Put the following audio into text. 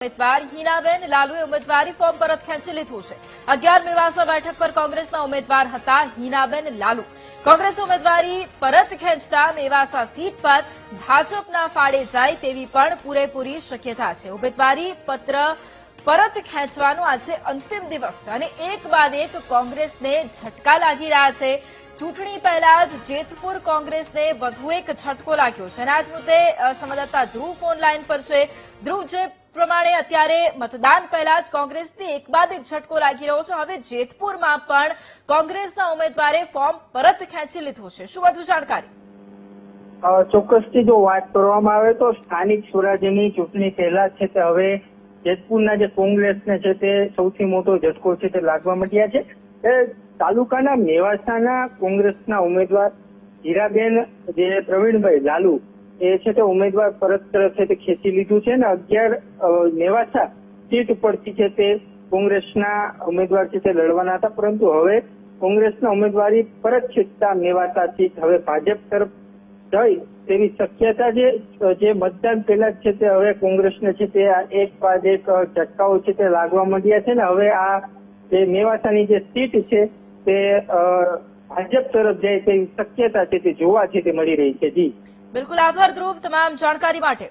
ઉમેદવાર હિનાબેન લાલુએ ઉમેદવારી ફોર્મ પરત ખેંચી લીધું છે। 11 મેવાસા બેઠક પર કોંગ્રેસના ઉમેદવાર હતા હિનાબેન લાલુ। કોંગ્રેસ ઉમેદવારી પરત ખેંચતા મેવાસા સીટ પર ભાજપના ફાળે જાય તેવી પણ પૂરેપૂરી શક્યતા છે। ઉમેદવારી પત્ર પરત ખેંચવાનો આજે અંતિમ દિવસ છે અને એક બાદ એક કોંગ્રેસને ઝટકા લાગી રહ્યા છે। ચૂંટણી પહેલા જ જેતપુર કોંગ્રેસને વધુ એક ઝટકો લાગ્યો છે અને આજ મુદ્દે સંવાદદાતા ધ્રુવ ફોન લાઈન પર છે। ધ્રુવ, જે પ્રમાણે અત્યારે મતદાન પહેલા જ કોંગ્રેસને એક બાદ એક ઝટકો લાગી રહ્યો છે, હવે જેતપુરમાં પણ કોંગ્રેસના ઉમેદવારે ફોર્મ પરત ખેંચી લીધું છે, શું વધુ જાણકારી? ચોક્કસથી જો વાત કરવામાં આવે તો સ્થાનિક સ્વરાજ્યની ચૂંટણી પહેલા છે તે હવે જેતપુરના જે કોંગ્રેસને છે તે સૌથી મોટો ઝટકો છે તે લાગવા માંડ્યા છે। તાલુકાના મેવાસાના કોંગ્રેસના ઉમેદવાર હીરાબેન જે પ્રવીણભાઈ લાલુ એ છે તે ઉમેદવાર પરત છે તે ખેંચી લીધું છે અને 11 મેવાસા સીટ ઉપરથી છે તે કોંગ્રેસના ઉમેદવાર છે તે લડવાના હતા, પરંતુ હવે કોંગ્રેસના ઉમેદવારી પરત ખેંચતા મેવાસા સીટ હવે ભાજપ તરફ જઈ તેવી શક્યતા છે। જે મતદાન પહેલા છે તે હવે કોંગ્રેસને છે તે એક બાદ એક ઝટકાઓ છે તે લાગવા માંડ્યા છે ને હવે આ જે મેવાસાની જે સીટ છે તે ભાજપ તરફ જાય તેવી શક્યતા છે તે જોવા છે તે મળી રહી છે। જી બિલકુલ, આભાર ધ્રુવ તમામ જાણકારી માટે।